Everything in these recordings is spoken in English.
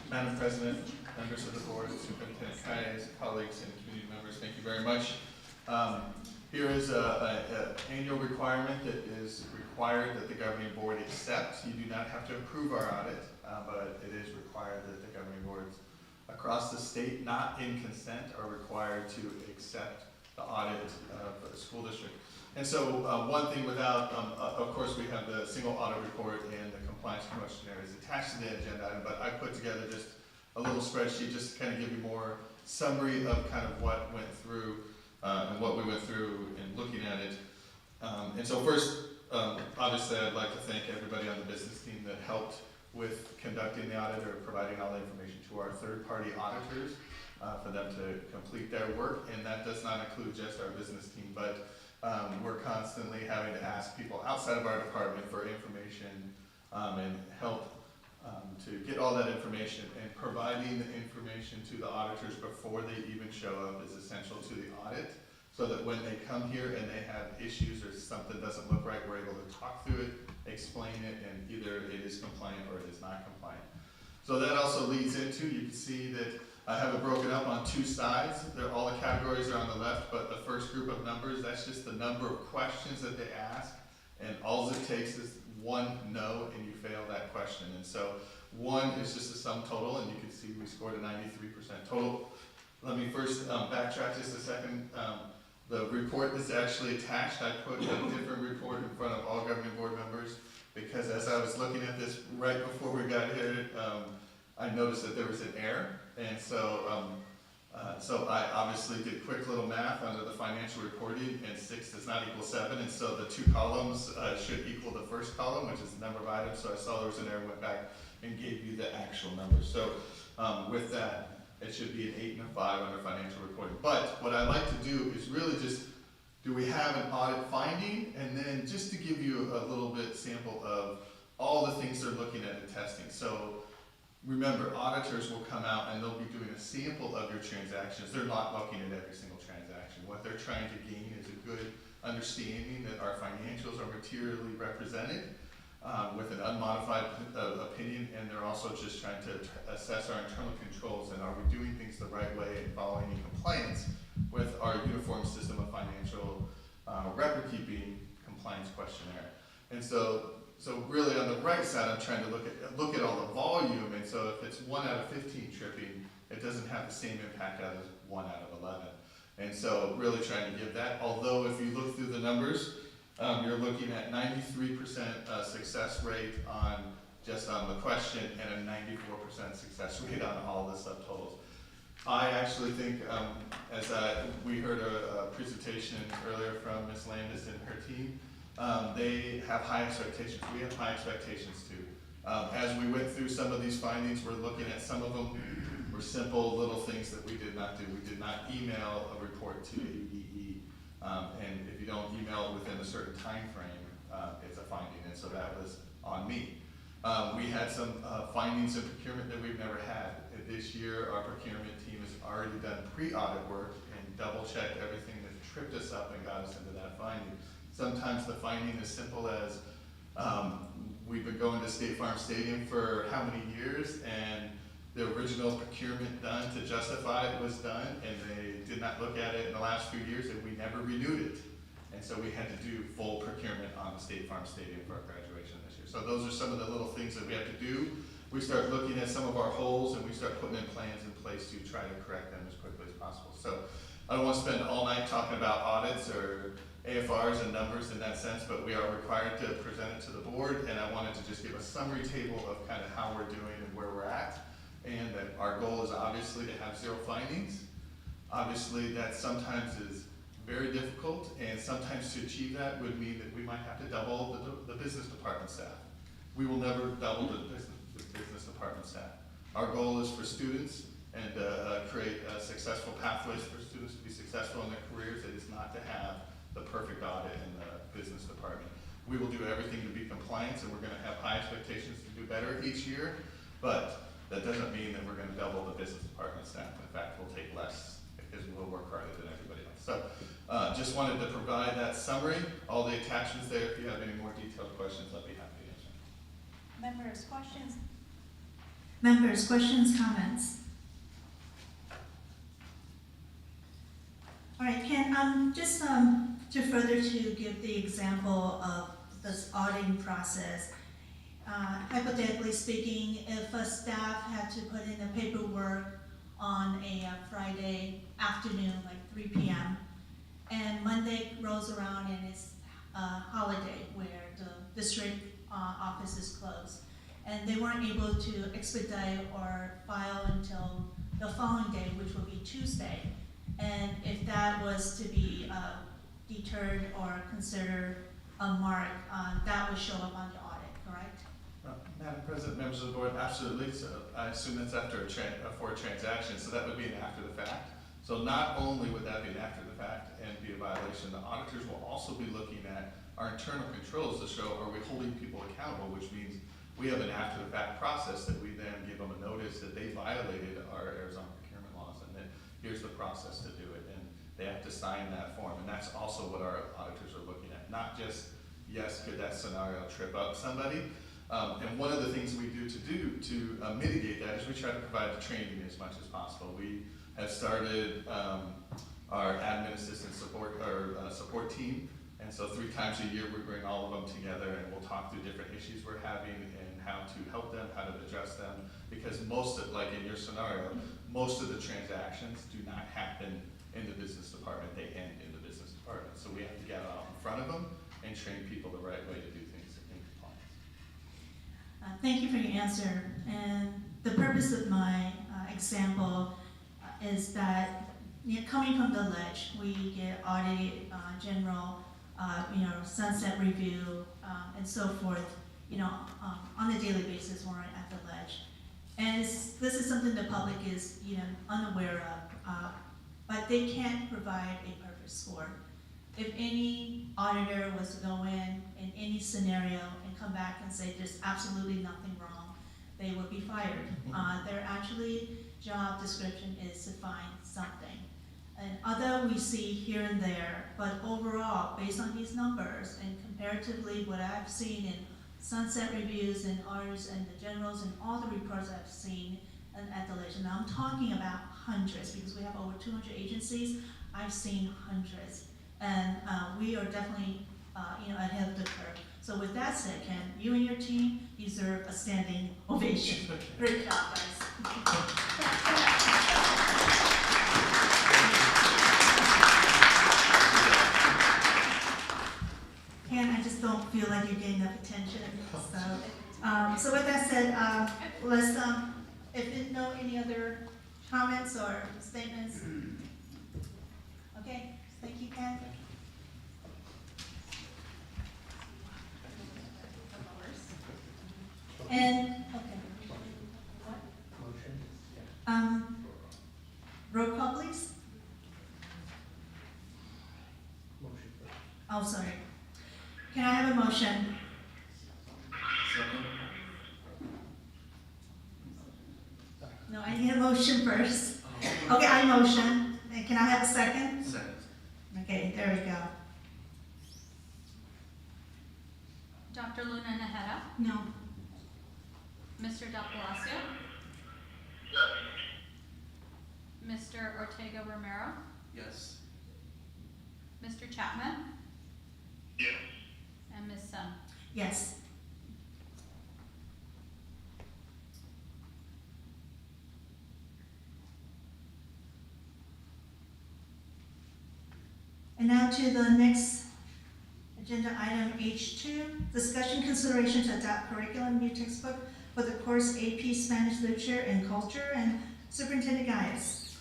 Madam President, members of the board, Superintendent Kayes, colleagues, and community members, thank you very much. Here is an annual requirement that is required that the governing board accept. You do not have to approve our audit, but it is required that the governing boards across the state, not in consent, are required to accept the audit for the school district. And so one thing without, of course we have the single audit report and the compliance questionnaire is attached to the agenda item, but I put together just a little spreadsheet just to kind of give you more summary of kind of what went through and what we went through in looking at it. And so first, obviously I'd like to thank everybody on the business team that helped with conducting the audit or providing all the information to our third-party auditors for them to complete their work. And that does not include just our business team, but we're constantly having to ask people outside of our department for information and help to get all that information, and providing the information to the auditors before they even show up is essential to the audit, so that when they come here and they have issues or something doesn't look right, we're able to talk through it, explain it, and either it is compliant or it is not compliant. So that also leads into, you can see that I have it broken up on two sides. All the categories are on the left, but the first group of numbers, that's just the number of questions that they ask, and all it takes is one no and you fail that question. And so one is just a sum total, and you can see we scored a 93% total. Let me first backtrack just a second. The report is actually attached. I put a different report in front of all governing board members because as I was looking at this right before we got here, I noticed that there was an error. And so, so I obviously did quick little math under the financial reporting, and 6 does not equal 7, and so the 2 columns should equal the first column, which is the number of items. So I saw there was an error, went back and gave you the actual numbers. So with that, it should be an 8 and a 5 under financial reporting. But what I like to do is really just, do we have an audit finding? And then just to give you a little bit sample of all the things they're looking at in testing. So remember, auditors will come out and they'll be doing a sample of your transactions. They're not looking at every single transaction. What they're trying to gain is a good understanding that our financials are materially represented with an unmodified opinion, and they're also just trying to assess our internal controls and are we doing things the right way and following in compliance with our uniform system of financial record-keeping compliance questionnaire. And so really on the right side, I'm trying to look at all the volume, and so if it's 1 out of 15 tripping, it doesn't have the same impact as 1 out of 11. And so really trying to give that, although if you look through the numbers, you're looking at 93% success rate on just on the question and a 94% success rate on all the subtotals. I actually think, as we heard a presentation earlier from Ms. Landis and her team, they have high expectations. We have high expectations too. As we went through some of these findings, we're looking at some of them were simple little things that we did not do. We did not email a report to ADE, and if you don't email it within a certain time frame, it's a finding, and so that was on me. We had some findings in procurement that we've never had. This year, our procurement team has already done pre-audit work and double-checked everything that tripped us up and got us into that finding. Sometimes the finding is simple as we've been going to State Farm Stadium for how many years, and the original procurement done to justify it was done, and they did not look at it in the last few years, and we never renewed it. And so we had to do full procurement on the State Farm Stadium for our graduation this year. So those are some of the little things that we have to do. We start looking at some of our holes, and we start putting in plans in place to try to correct them as quickly as possible. So I don't want to spend all night talking about audits or AFRs and numbers in that sense, but we are required to present it to the board, and I wanted to just give a summary table of kind of how we're doing and where we're at, and that our goal is obviously to have 0 findings. Obviously that sometimes is very difficult, and sometimes to achieve that would mean that we might have to double the business department staff. We will never double the business department staff. Our goal is for students and create successful pathways for students to be successful in their careers. It is not to have the perfect audit in the business department. We will do everything to be compliant, and we're going to have high expectations to do better each year, but that doesn't mean that we're going to double the business department staff. In fact, we'll take less because we'll work harder than everybody else. So just wanted to provide that summary, all the attachments there. If you have any more detailed questions, I'd be happy to answer. Members, questions? Members, questions, comments? All right, Ken, just to further to give the example of this auditing process, hypothetically speaking, if a staff had to put in the paperwork on a Friday afternoon, like 3 p.m., and Monday rolls around and it's a holiday where the district office is closed, and they weren't able to expedite or file until the following day, which would be Tuesday. And if that was to be deterred or considered a mark, that would show up on the audit, correct? Madam President, members of the board, absolutely. So I assume that's after for a transaction, so that would be an after the fact. So not only would that be an after the fact and be a violation, the auditors will also be looking at our internal controls to show, are we holding people accountable, which means we have an after the fact process that we then give them a notice that they violated our Arizona procurement laws, and then here's the process to do it, and they have to sign that form. And that's also what our auditors are looking at, not just, yes, could that scenario trip up somebody? And one of the things we do to mitigate that is we try to provide the training as much as possible. We have started our admin assistant support, support team, and so 3 times a year we bring all of them together and we'll talk through different issues we're having and how to help them, how to address them, because most of, like in your scenario, most of the transactions do not happen in the business department, they end in the business department. So we have to get out in front of them and train people the right way to do things in compliance. Thank you for your answer. And the purpose of my example is that, coming from the ledge, we get audited, general, sunset review, and so forth, on a daily basis when we're at the ledge. And this is something the public is, unaware of, but they can't provide a perfect score. If any auditor was to go in any scenario and come back and say there's absolutely nothing wrong, they would be fired. Their actually job description is to find something. And although we see here and there, but overall, based on these numbers and comparatively what I've seen in sunset reviews and ours and the generals and all the reports I've seen at the ledge, and I'm talking about hundreds because we have over 200 agencies, I've seen hundreds. And we are definitely ahead of the curve. So with that said, Ken, you and your team deserve a standing ovation. Great job, guys. Ken, I just don't feel like you're getting enough attention. So with that said, let's, if there's no any other comments or statements. Okay, thank you, Ken. And, okay. Roll call, please. Oh, sorry. Can I have a motion? Second. No, I need a motion first. Okay, I motion. And can I have a second? Second. Okay, there we go. Dr. Luna Najera, No. Mr. Del Palacio, Mr. Ortega Romero, Yes. Mr. Chapman, Yes. and Ms. Sun. Yes. And now to the next agenda item H2, discussion consideration to adopt curriculum new textbook for the course AP Spanish Literature and Culture, and Superintendent Gaius.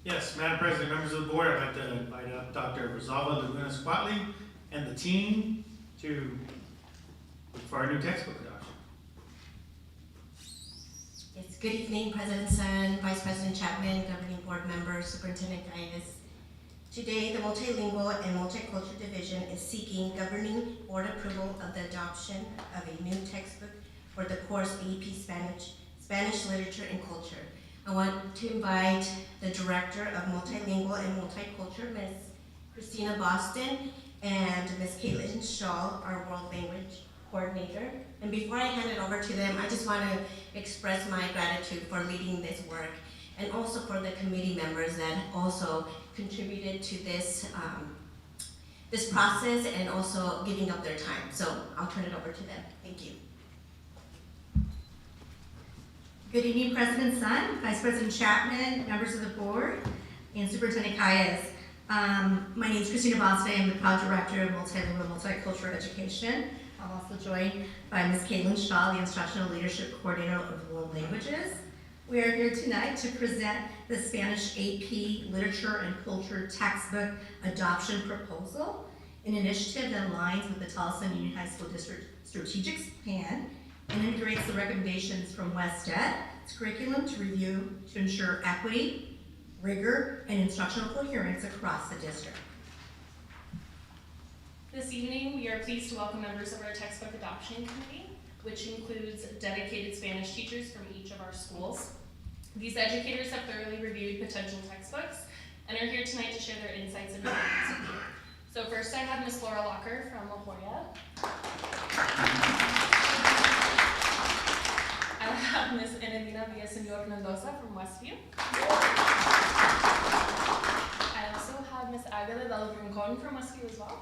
Yes, Madam President, members of the board, I'd like to invite up Dr. Rosalba Laguna Squatley and the team to look for our new textbook adoption. Yes, good evening, President Sun, Vice President Chapman, Governing Board members, Superintendent Gaius. Today, the Multilingual and Multicultural Division is seeking Governing Board approval of the adoption of a new textbook for the course AP Spanish Literature and Culture. I want to invite the Director of Multilingual and Multicultural, Ms. Christina Boston, and Ms. Caitlin Shaw, our World Language Coordinator, And before I hand it over to them, I just want to express my gratitude for leading this work and also for the committee members that also contributed to this, this process and also giving up their time. So I'll turn it over to them. Thank you. Good evening, President Sun, Vice President Chapman, members of the board, and Superintendent Calles. My name is Christina Bonstay. I'm the proud director of multilingual multicultural education. I'm also joined by Ms. Caitlin Shaw, the instructional leadership coordinator of world languages. We are here tonight to present the Spanish AP Literature and Culture textbook adoption proposal, an initiative that aligns with the Tolleson Union High School District strategic plan and integrates the recommendations from WestEd's curriculum to review to ensure equity, rigor, and instructional coherence across the district. This evening, we are pleased to welcome members of our textbook adoption committee, which includes dedicated Spanish teachers from each of our schools. These educators have thoroughly reviewed potential textbooks and are here tonight to share their insights and opinions with you. So first I have Ms. Laura Locker from La Jolla. I have Ms. Enedina Villaseñor Mendoza from Westview. I also have Ms. Agueda del Rincon from Westview as well.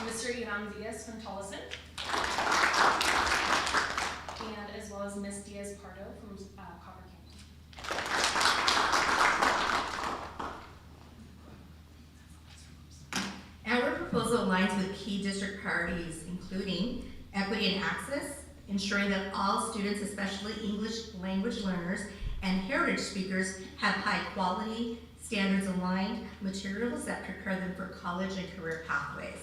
Mr. Iram Diaz from Tolleson. And as well as Ms. Diaz Pardo from Copper Canyon. Our proposal aligns with key district priorities, including equity and access, ensuring that all students, especially English language learners and heritage speakers, have high quality, standards aligned materials that prepare them for college and career pathways.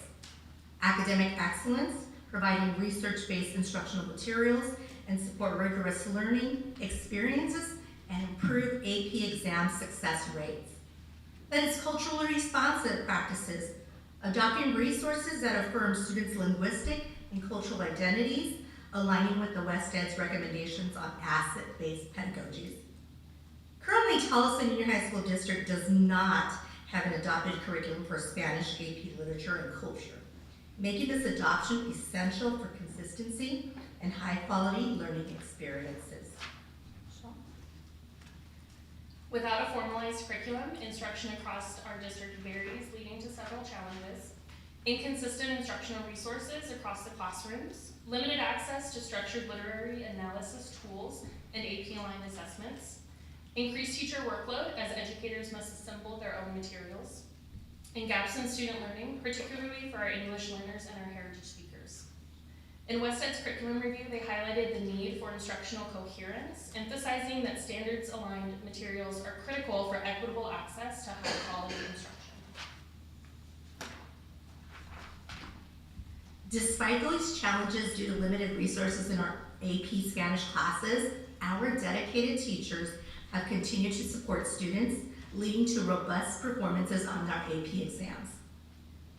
Academic excellence, providing research-based instructional materials and support rigorous learning experiences and improve AP exam success rates. That is culturally responsive practices, adopting resources that affirm students' linguistic and cultural identities, aligning with the WestEd's recommendations on asset-based pedagogies. Currently, Tolleson Union High School District does not have an adopted curriculum for Spanish AP Literature and Culture, making this adoption essential for consistency and high-quality learning experiences. Without a formalized curriculum, instruction across our district varies, leading to several challenges. Inconsistent instructional resources across the classrooms, limited access to structured literary analysis tools and AP-aligned assessments, increased teacher workload as educators must assemble their own materials, and gaps in student learning, particularly for our English learners and our heritage speakers. In WestEd's curriculum review, they highlighted the need for instructional coherence, emphasizing that standards-aligned materials are critical for equitable access to high-quality instruction. Despite those challenges due to limited resources in our AP Spanish classes, our dedicated teachers have continued to support students, leading to robust performances on our AP exams.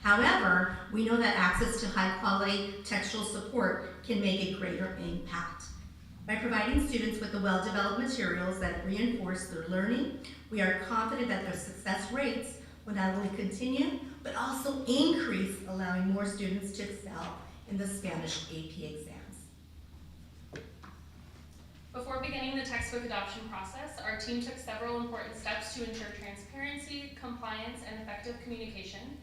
However, we know that access to high-quality textual support can make a greater impact. By providing students with the well-developed materials that reinforce their learning, we are confident that their success rates will not only continue, but also increase, allowing more students to excel in the Spanish AP exams. Before beginning the textbook adoption process, our team took several important steps to ensure transparency, compliance, and effective communication.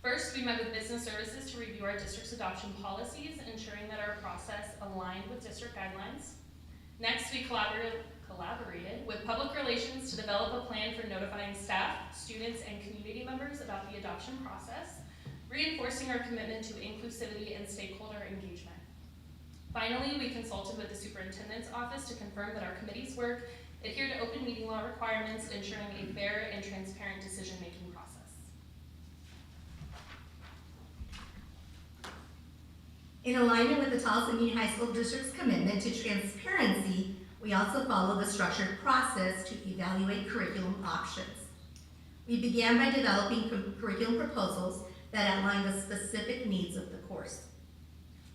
First, we met with business services to review our district's adoption policies, ensuring that our process aligned with district guidelines. Next, we collaborated with public relations to develop a plan for notifying staff, students, and community members about the adoption process, reinforcing our commitment to inclusivity and stakeholder engagement. Finally, we consulted with the superintendent's office to confirm that our committee's work adhere to open meeting law requirements, ensuring a fair and transparent decision-making process. In alignment with the Tolleson Union High School District's commitment to transparency, we also follow the structured process to evaluate curriculum options. We began by developing curriculum proposals that outline the specific needs of the course.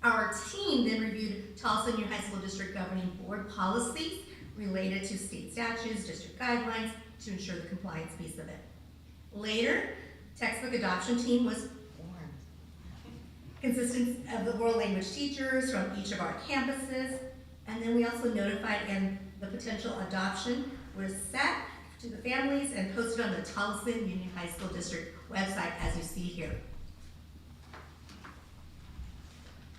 Our team then reviewed Tolleson Union High School District Governing Board policies related to state statutes, district guidelines, to ensure the compliance piece of it. Later, textbook adoption team was formed. consisting of the world language teachers from each of our campuses. And then we also notified and the potential adoption was set to the families and posted on the Tolleson Union High School District website, as you see here.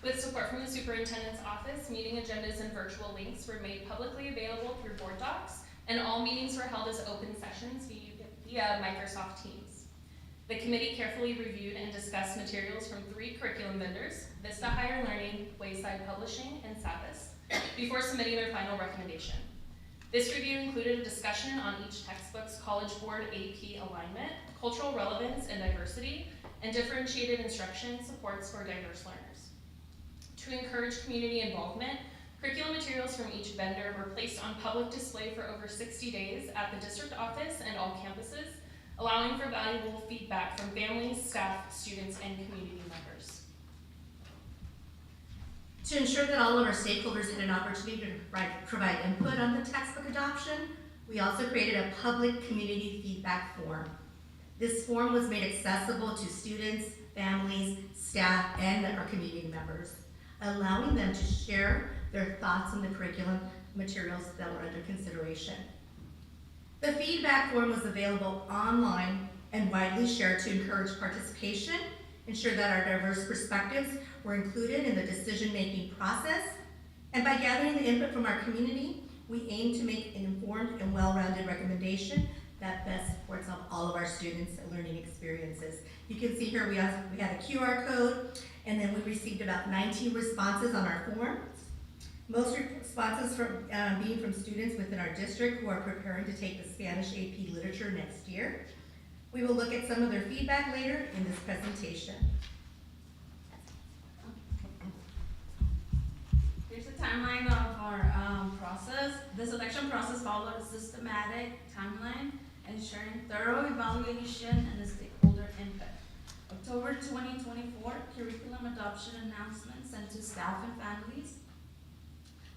With support from the superintendent's office, meeting agendas and virtual links were made publicly available through board docs, and all meetings were held as open sessions via Microsoft Teams. The committee carefully reviewed and discussed materials from 3 curriculum vendors, Vista Higher Learning, Wayside Publishing, and Sapis, before submitting their final recommendation. This review included a discussion on each textbook's College Board AP alignment, cultural relevance and diversity, and differentiated instruction supports for diverse learners. To encourage community involvement, curriculum materials from each vendor were placed on public display for over 60 days at the district office and all campuses, allowing for valuable feedback from families, staff, students, and community members. To ensure that all of our stakeholders had an opportunity to provide input on the textbook adoption, we also created a public community feedback form. This form was made accessible to students, families, staff, and our community members, allowing them to share their thoughts on the curriculum materials that were under consideration. The feedback form was available online and widely shared to encourage participation, ensure that our diverse perspectives were included in the decision-making process, and by gathering the input from our community, we aim to make an informed and well-rounded recommendation that best supports all of our students' learning experiences. You can see here we had a QR code, and then we received about 19 responses on our forms. Most responses being from students within our district who are preparing to take the Spanish AP Literature next year. We will look at some of their feedback later in this presentation. Here's a timeline of our process. The selection process followed a systematic timeline, ensuring thorough evaluation and stakeholder input. October 2024, curriculum adoption announcement sent to staff and families.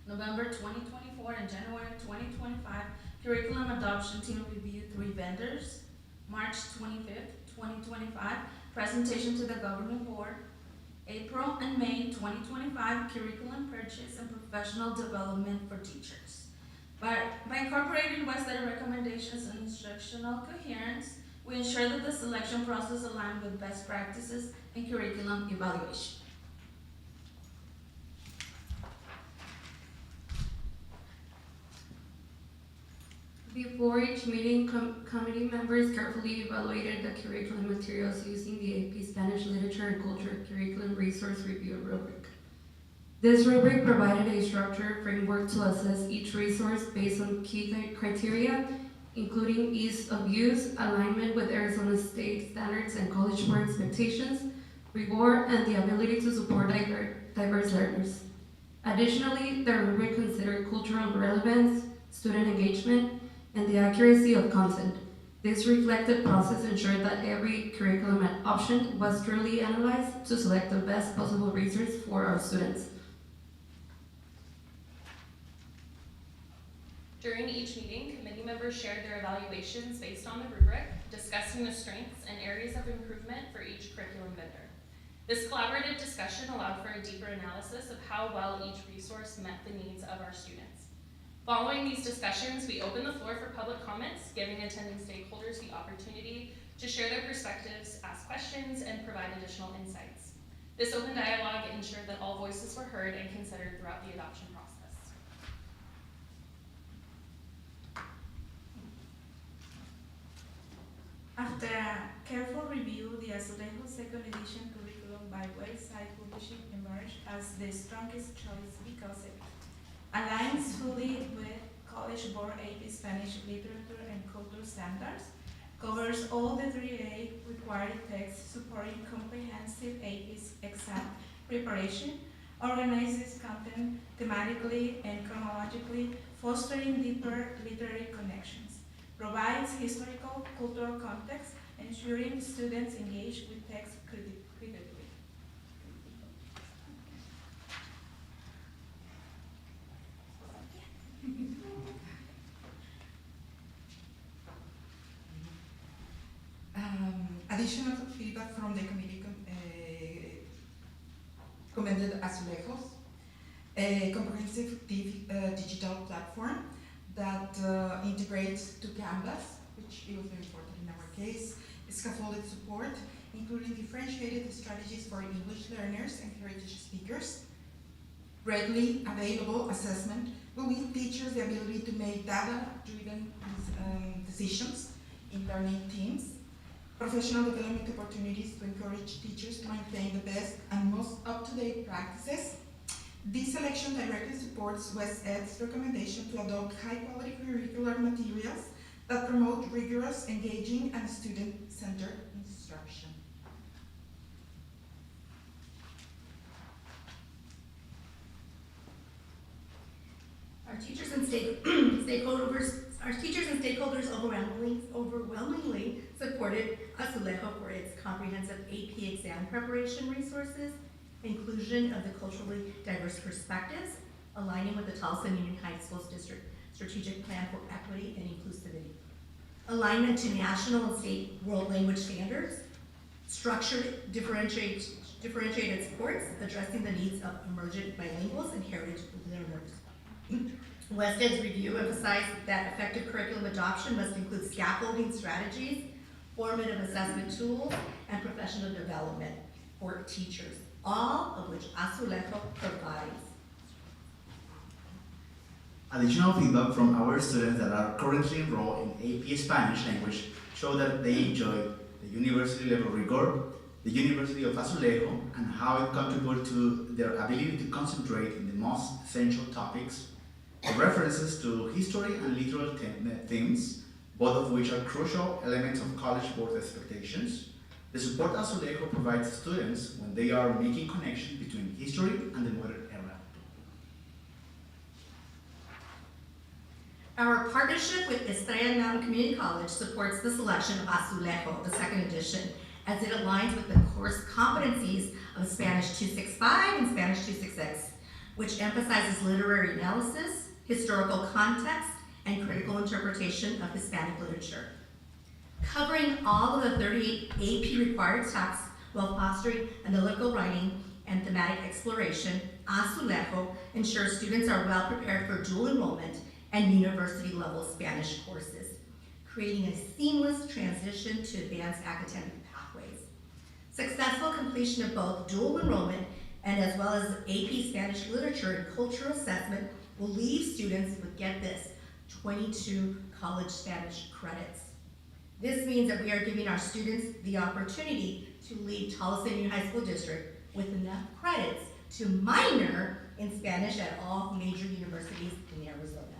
November 2024 and January 2025, curriculum adoption team reviewed 3 vendors. March 25th, 2025, presentation to the governing board. April and May 2025, curriculum purchase and professional development for teachers. By incorporating Westside recommendations and instructional coherence, we ensure that the selection process aligns with best practices in curriculum evaluation. Before each meeting, committee members carefully evaluated the curriculum materials using the AP Spanish Literature and Culture Curriculum Resource Review rubric. This rubric provided a structured framework to assess each resource based on key criteria, including ease of use, alignment with Arizona State standards and College Board expectations, rigor, and the ability to support diverse learners. Additionally, the rubric considered cultural relevance, student engagement, and the accuracy of content. This reflected process ensured that every curriculum option was truly analyzed to select the best possible resource for our students. During each meeting, committee members shared their evaluations based on the rubric, discussing the strengths and areas of improvement for each curriculum vendor. This collaborative discussion allowed for a deeper analysis of how well each resource met the needs of our students. Following these discussions, we opened the floor for public comments, giving attending stakeholders the opportunity to share their perspectives, ask questions, and provide additional insights. This open dialogue ensured that all voices were heard and considered throughout the adoption process. After a careful review, the Azulejo Second Edition curriculum by Wayside Publishing emerged as the strongest choice because it aligns fully with College Board AP Spanish Literature and Culture standards, covers all the 3A required texts supporting comprehensive AP exam preparation, organizes content thematically and chronologically, fostering deeper literary connections, provides historical, cultural context, ensuring students engage with text critically. Additional feedback from the committee recommended Azulejos, a comprehensive digital platform that integrates to Canvas, which it was very important in our case, scaffolded support, including differentiated strategies for English learners and heritage speakers. Readily available assessment will give teachers the ability to make data-driven decisions in learning teams. Professional development opportunities to encourage teachers to maintain the best and most up-to-date practices. This selection directly supports West Ed's recommendation to adopt high-quality curricular materials that promote rigorous, engaging, and student-centered instruction. Our teachers and stakeholders overwhelmingly supported Azulejo for its comprehensive AP exam preparation resources, inclusion of the culturally diverse perspectives, aligning with the Tolleson Union High School's district strategic plan for equity and inclusivity, alignment to national and state world language standards, structured differentiated supports addressing the needs of emergent bilinguals and heritage learners. West Ed's review emphasized that effective curriculum adoption must include scaffolding strategies, formative assessment tools, and professional development for teachers, all of which Azulejo provides. Additional feedback from our students that are currently enrolled in AP Spanish language show that they enjoy the university level rigor, the University of Azulejo, and how it contributes to their ability to concentrate in the most essential topics, the references to history and literal themes, both of which are crucial elements of college board expectations, the support Azulejo provides students when they are making connections between history and the modern era. Our partnership with Estrella Mountain Community College supports the selection of Azulejo, the second edition, as it aligns with the course competencies of Spanish 265 and Spanish 266, which emphasizes literary analysis, historical context, and critical interpretation of Hispanic literature. Covering all of the 38 AP required texts while fostering analytical writing and thematic exploration, Azulejo ensures students are well prepared for dual enrollment and university-level Spanish courses, creating a seamless transition to advanced academic pathways. Successful completion of both dual enrollment and as well as AP Spanish literature and cultural assessment will leave students with, get this, 22 college Spanish credits. This means that we are giving our students the opportunity to leave Tolleson Union High School District with enough credits to minor in Spanish at all major universities in Arizona.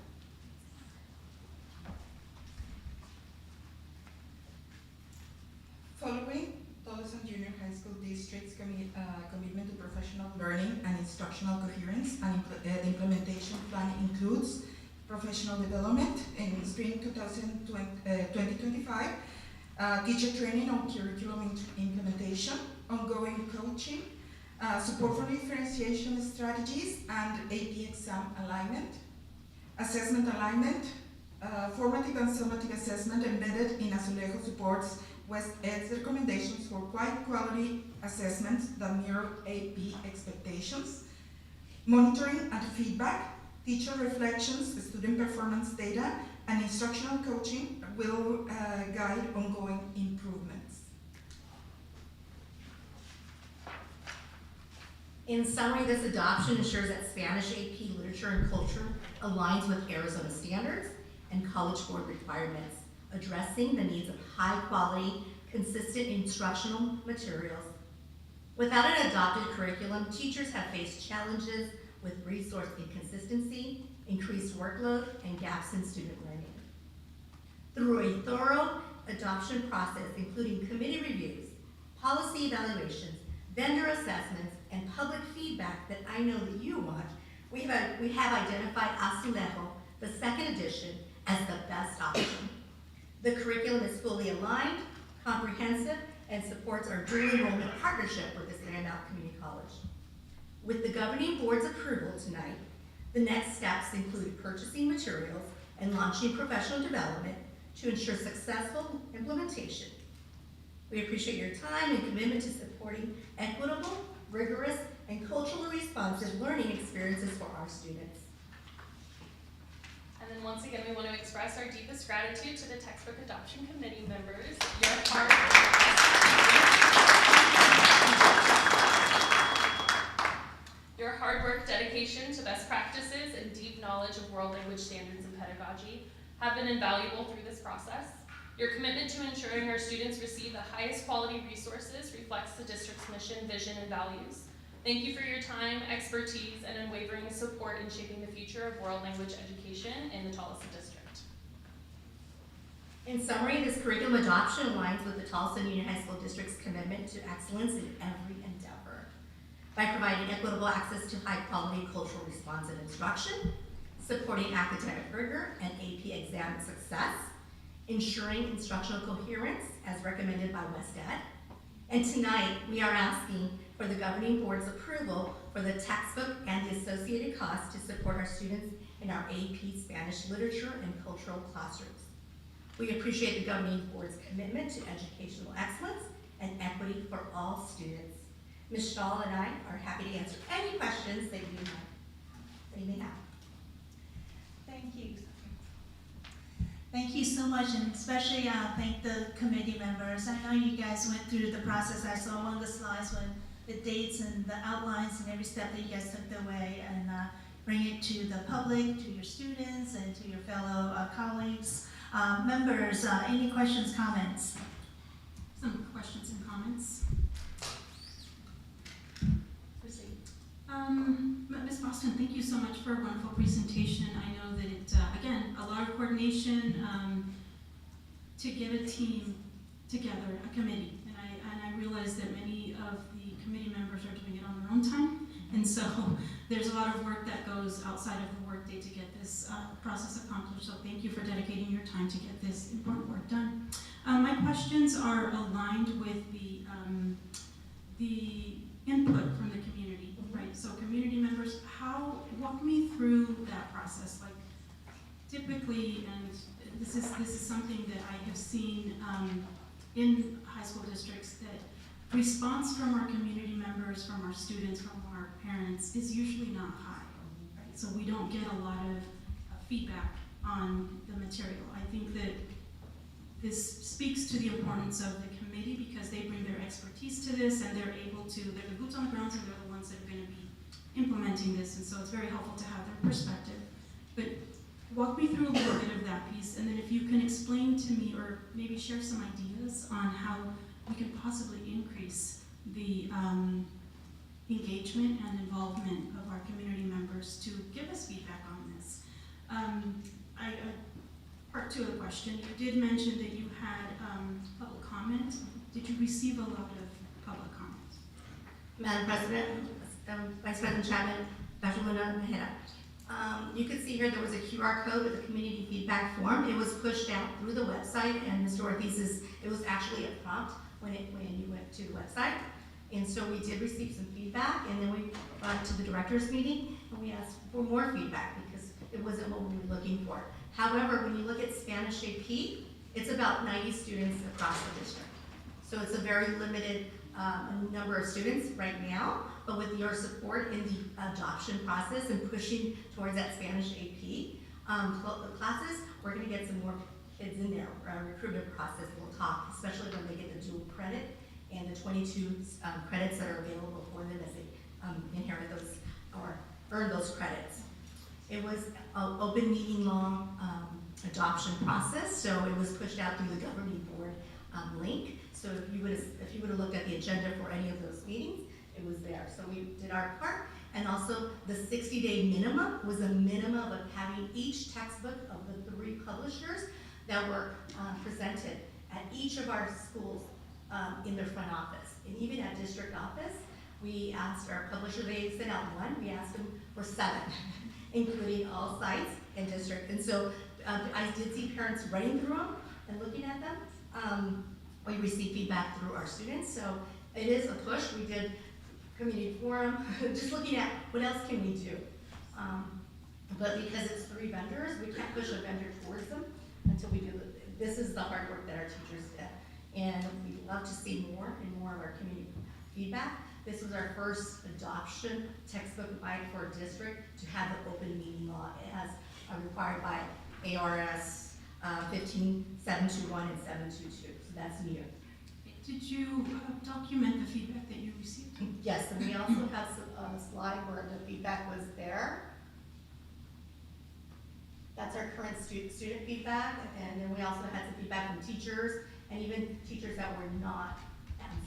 Following Tolleson Junior High School District's commitment to professional learning and instructional coherence, and the implementation plan includes professional development in spring 2025, teacher training on curriculum implementation, ongoing coaching, support for differentiation strategies, and AP exam alignment, assessment alignment, formative and summative assessment embedded in Azulejo supports West Ed's recommendations for quality assessments that mirror AP expectations, monitoring and feedback, teacher reflections, student performance data, and instructional coaching will guide ongoing improvements. In summary, this adoption ensures that Spanish AP Literature and Culture aligns with Arizona standards and College Board requirements, addressing the needs of high-quality, consistent instructional materials. Without an adopted curriculum, teachers have faced challenges with resource inconsistency, increased workload, and gaps in student learning. Through a thorough adoption process, including committee reviews, policy evaluations, vendor assessments, and public feedback that I know that you want, we have identified Azulejo, the second edition, as the best option. The curriculum is fully aligned, comprehensive, and supports our dual enrollment partnership with Estrella Mountain Community College. With the governing board's approval tonight, the next steps include purchasing materials and launching professional development to ensure successful implementation. We appreciate your time and commitment to supporting equitable, rigorous, and culturally responsive learning experiences for our students. And then once again, we want to express our deepest gratitude to the Textbook Adoption Committee members. Your hard work, dedication to best practices, and deep knowledge of world language standards and pedagogy have been invaluable through this process. Your commitment to ensuring our students receive the highest quality resources reflects the district's mission, vision, and values. Thank you for your time, expertise, and unwavering support in shaping the future of world language education in the Tolleson district. In summary, this curriculum adoption aligns with the Tolleson Union High School District's commitment to excellence in every endeavor. By providing equitable access to high-quality, culturally responsive instruction, supporting academic rigor and AP exam success, ensuring instructional coherence as recommended by WestEd, and tonight we are asking for the governing board's approval for the textbook and the associated costs to support our students in our AP Spanish literature and cultural classrooms. We appreciate the governing board's commitment to educational excellence and equity for all students. Ms. Stahl and I are happy to answer any questions that you may have. Thank you. Thank you so much, and especially thank the committee members. I know you guys went through the process. I saw on the slides when the dates and the outlines and every step that you guys took the way and bring it to the public, to your students, and to your fellow colleagues. Members, any questions, comments? Some questions and comments. Proceed. Ms. Boston, thank you so much for a wonderful presentation. I know that it, again, a lot of coordination to get a team together, a committee. And I realize that many of the committee members are doing it on their own time. And so there's a lot of work that goes outside of the workday to get this process accomplished. So thank you for dedicating your time to get this important work done. My questions are aligned with the input from the community, right? So community members, walk me through that process. Like typically, and this is something that I have seen in high school districts, that response from our community members, from our students, from our parents is usually not high, right? So we don't get a lot of feedback on the material. I think that this speaks to the importance of the committee because they bring their expertise to this and they're the boots on the ground and they're the ones that are going to be implementing this, and so it's very helpful to have their perspective. But walk me through a little bit of that piece, and then if you can explain to me or maybe share some ideas on how we can possibly increase the engagement and involvement of our community members to give us feedback on this. Part two of the question, you did mention that you had public comment. Did you receive a lot of public comment? Madam President, Vice President Chapman, Dr. Luna Mejia. You could see here there was a QR code with a community feedback form. It was pushed out through the website, and Mr. Ortiz's, it was actually a prompt when you went to the website. And so we did receive some feedback, and then we brought it to the directors meeting, and we asked for more feedback because it wasn't what we were looking for. However, when you look at Spanish AP, it's about 90 students across the district. So it's a very limited number of students right now, but with your support in the adoption process and pushing towards that Spanish AP classes, we're gonna get some more kids in there. Our recruitment process will talk, especially when they get the dual credit and the 22 credits that are available for them as they inherit those or earn those credits. It was an open meeting long adoption process, so it was pushed out through the governing board link. So if you would have looked at the agenda for any of those meetings, it was there. So we did our part, and also the 60-day minimum was a minimum of having each textbook of the 3 publishers that were presented at each of our schools in their front office. And even at district office, we asked our publisher, they sent out 1, we asked them for 7, including all sites and district. And so I did see parents running through them and looking at them. We received feedback through our students, so it is a push. We did community forum, just looking at what else can we do. But because it's 3 vendors, we can't push a vendor towards them until we do this is the hard work that our teachers did. And we'd love to see more and more of our community feedback. This was our first adoption textbook by for a district to have the open meeting law as required by ARS 15721 and 722. So that's new. Did you document the feedback that you received? Yes, and we also have a slide where the feedback was there. That's our current student feedback, and then we also had some feedback from teachers, and even teachers that were not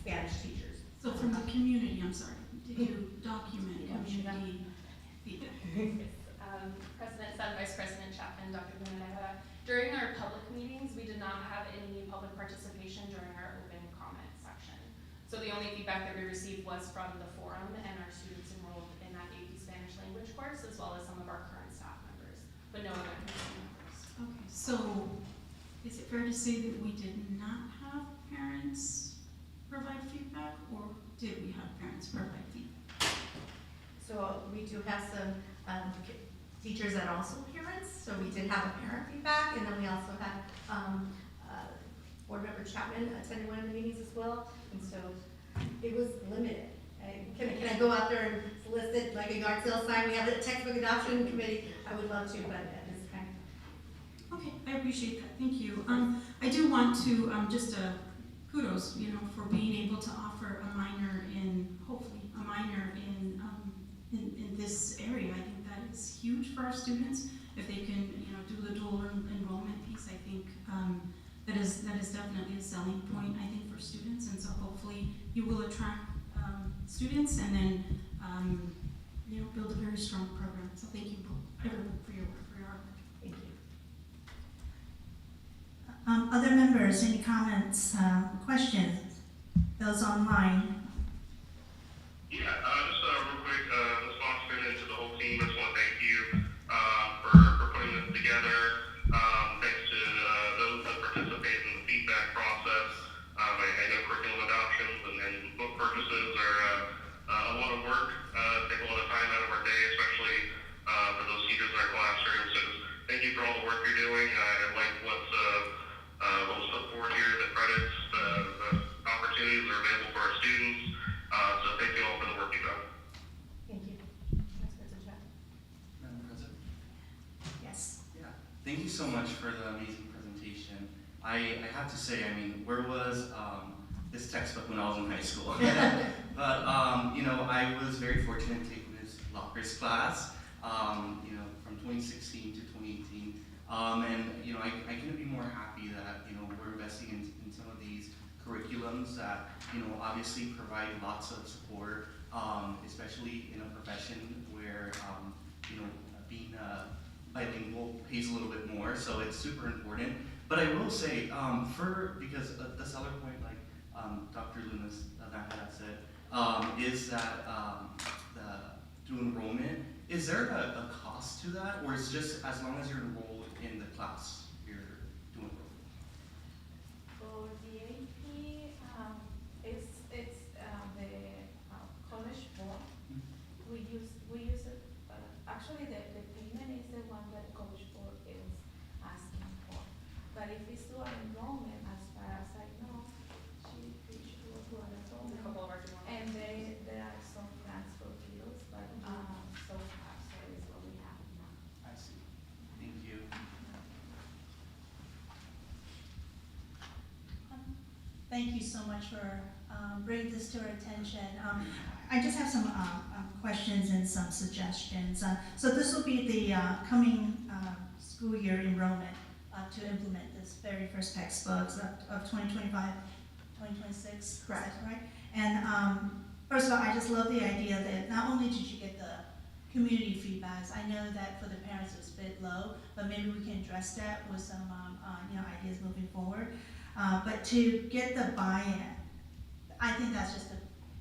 Spanish teachers. So from the community, I'm sorry, did you document community feedback? President Sun, Vice President Chapman, Dr. Luna, during our public meetings, we did not have any public participation during our open comment section. So the only feedback that we received was from the forum and our students enrolled in that AP Spanish language course, as well as some of our current staff members, but no other community members. Okay, so is it fair to say that we did not have parents provide feedback, or did we have parents provide feedback? So we do have some teachers that are also parents, so we did have a parent feedback, and then we also had Board Member Chapman attended one of the meetings as well, and so it was limited. Can I go out there and solicit like a yard sale sign? We have a textbook adoption committee. I would love to, but at this time. Okay, I appreciate that, thank you. I do want to just kudos, for being able to offer a minor in, hopefully, a minor in this area. I think that is huge for our students. If they can, do the dual enrollment piece, I think that is definitely a selling point, I think, for students. And so hopefully you will attract students and then, build a very strong program. So thank you everyone for your work, for your hard work. Thank you. Other members, any comments, questions? Those online? Yeah, just a real quick response to the whole team. I just want to thank you for putting this together. Thanks to those that participated in the feedback process. I know curriculum adoptions and book purchases are a lot of work, take a lot of time out of our day, especially for those teachers in our classrooms. So just thank you for all the work you're doing. I like what was put forward here, the credits, the opportunities that are available for our students. So thank you all for the work you've done. Thank you. Vice President Chapman. Madam President? Yes. Yeah. Thank you so much for the amazing presentation. I have to say, where was this textbook when I was in high school? But, I was very fortunate taking this Lockers class, from 2016 to 2018. And, I couldn't be more happy that, we're investing in some of these curriculums that, obviously provide lots of support, especially in a profession where, being bilingual pays a little bit more, so it's super important. But I will say, because the seller point, like Dr. Lunas said, is that through enrollment, is there a cost to that, or is it just as long as you're enrolled in the class, you're doing enrollment? For the AP, it's the college board. We use it. Actually, the payment is the one that the college board is asking for. But if it's to an enrollment, as far as I know, she should go to an enrollment. A couple of our And there are some plans for bills, but so far, so is what we have now. I see. Thank you. Thank you so much for bringing this to our attention. I just have some questions and some suggestions. So this will be the coming school year enrollment to implement this very first textbooks of 2025, 2026. Correct. Is that right? And first of all, I just love the idea that not only did you get the community feedbacks, I know that for the parents it's a bit low, but maybe we can address that with some ideas moving forward. But to get the buy-in, I think that's just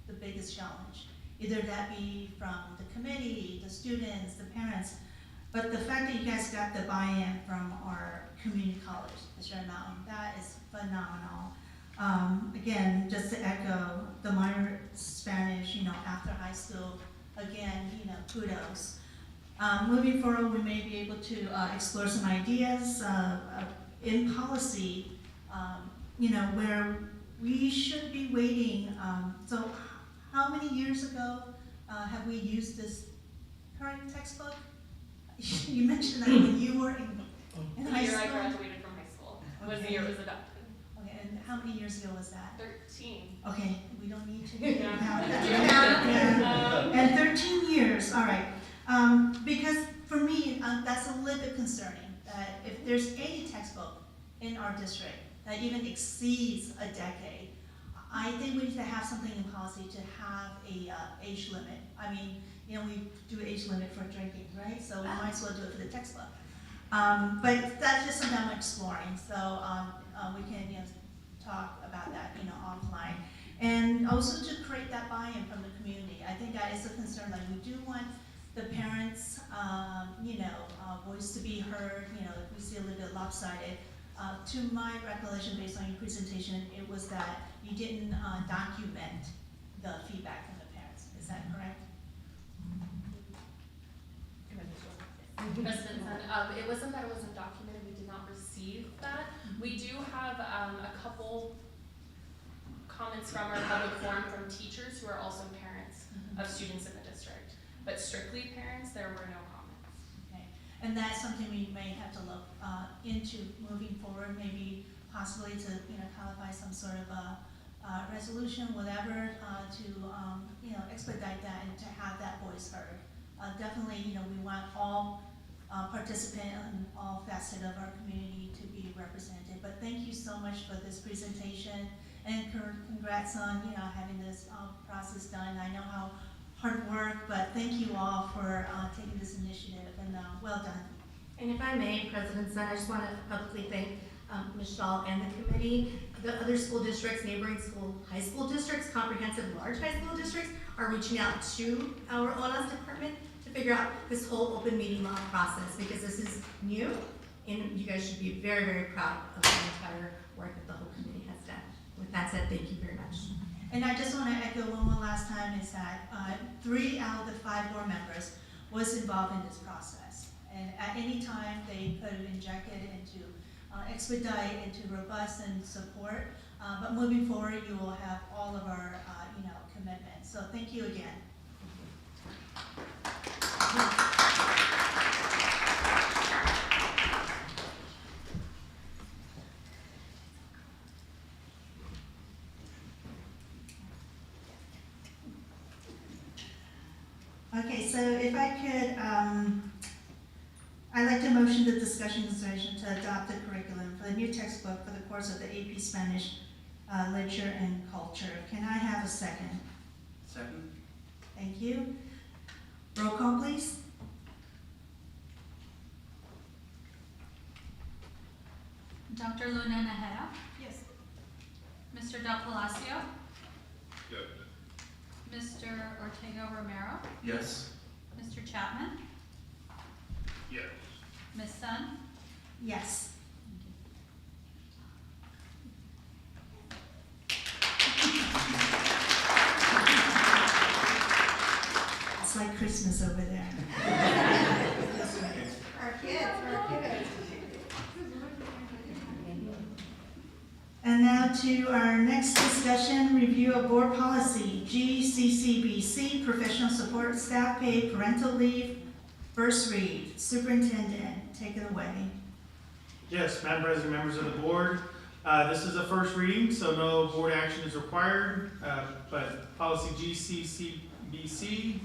the biggest challenge. Either that be from the committee, the students, the parents, but the fact that you guys got the buy-in from our community college, the Sharon Mountain, that is phenomenal. Again, just to echo the minor Spanish, after high school, again, kudos. Moving forward, we may be able to explore some ideas in policy, where we should be waiting. So how many years ago have we used this current textbook? You mentioned that when you were in The high year I school. graduated from high school was the year it was adopted. Okay, and how many years ago was that? 13. Okay, we don't need to Yeah. count that. Yeah. And 13 years, all right. Because for me, that's a little bit concerning, that if there's any textbook in our district that even exceeds a decade, I think we need to have something in policy to have a age limit. I mean, you know, we do age limit for drinking, right? So we might as well do it for the textbook. But that's just something I'm exploring, so we can, you know, talk about that, you know, offline. And also to create that buy-in from the community. I think that is a concern, like we do want the parents, you know, voice to be heard, you know, if we see a little bit lopsided. To my recollection, based on your presentation, it was that you didn't document the feedback from the parents. Is that correct? President Sun, it wasn't that it wasn't documented, we did not receive that. We do have a couple comments from our public forum from teachers who are also parents of students in the district. But strictly parents, there were no comments. Okay, and that's something we may have to look into moving forward, maybe possibly to, you know, codify some sort of a resolution, whatever, to, you know, expedite that and to have that voice heard. Definitely, you know, we want all participants and all facets of our community to be represented. But thank you so much for this presentation, and congrats on, you know, having this process done. I know how hard work, but thank you all for taking this initiative, and well done. And if I may, President Sun, I just want to publicly thank Ms. Shaw and the committee. The other school districts, neighboring school, high school districts, comprehensive large high school districts are reaching out to our OLS department to figure out this whole open meeting law process, because this is new, and you guys should be very, very proud of the entire work that the whole committee has done. With that said, thank you very much. And I just want to echo one more last time, is that 3 out of the 5 board members was involved in this process. And at any time, they could have injected into expedite, into robust and support. But moving forward, you will have all of our, you know, commitments. So thank you again. Okay, so if I could, I'd like to motion the discussion consideration to adopt the curriculum for the new textbook for the course of the AP Spanish Literature and Culture. Can I have a second? Second? Thank you. Roll call, please. Dr. Luna Najera, Yes. Mr. Del Palacio, Yes. Mr. Ortega Romero, Yes. Mr. Chapman, Yes. Ms. Sun, Yes. It's like Christmas over there. Our kids. And now to our next discussion, review of board policy, GCCBC, professional support staff paid parental leave, first read. Superintendent, take it away. Yes, Madam President, members of the board, this is a first reading, so no board action is required, but policy GCCBC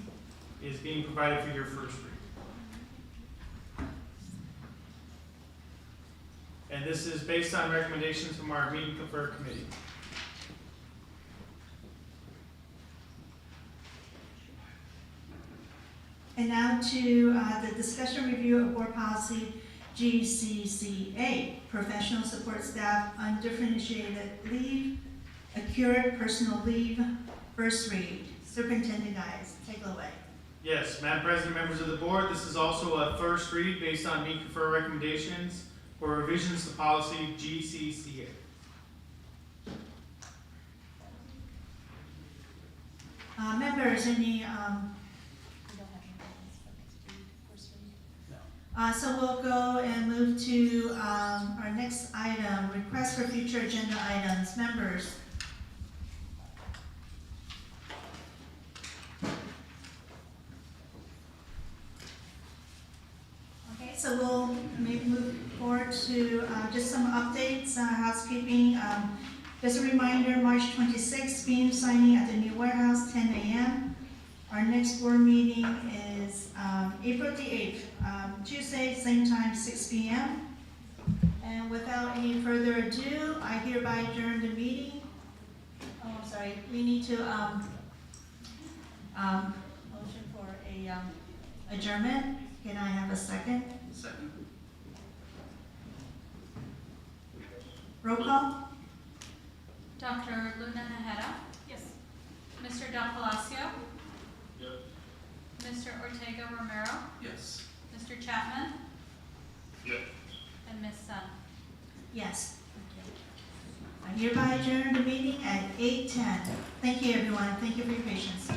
is being provided for your first reading. And this is based on recommendations from our Meet and Confer Committee. And now to the discussion review of board policy GCCA, professional support staff undifferentiated leave, accrued personal leave, first read. Superintendent Guys, take it away. Yes, Madam President, members of the board, this is also a first read based on Meet and Confer recommendations for revisions to policy GCCA. Members, any, so we'll go and move to our next item, request for future agenda items. Members, to, just some updates, housekeeping. Just a reminder, March 26th, beam signing at the new warehouse, 10 a.m. Our next board meeting is April the 8th, Tuesday, same time, 6 p.m. And without any further ado, I hereby adjourn the meeting. Oh, I'm sorry, we need to, motion for a, adjournment. Can I have a second? Second. Roll call? Dr. Luna Najera? Yes. Mr. Del Palacio? Yes. Mr. Ortega Romero? Yes. Mr. Chapman? Yes. And Ms. Sun? Yes. I hereby adjourn the meeting at 8:10. Thank you, everyone. Thank you for your patience.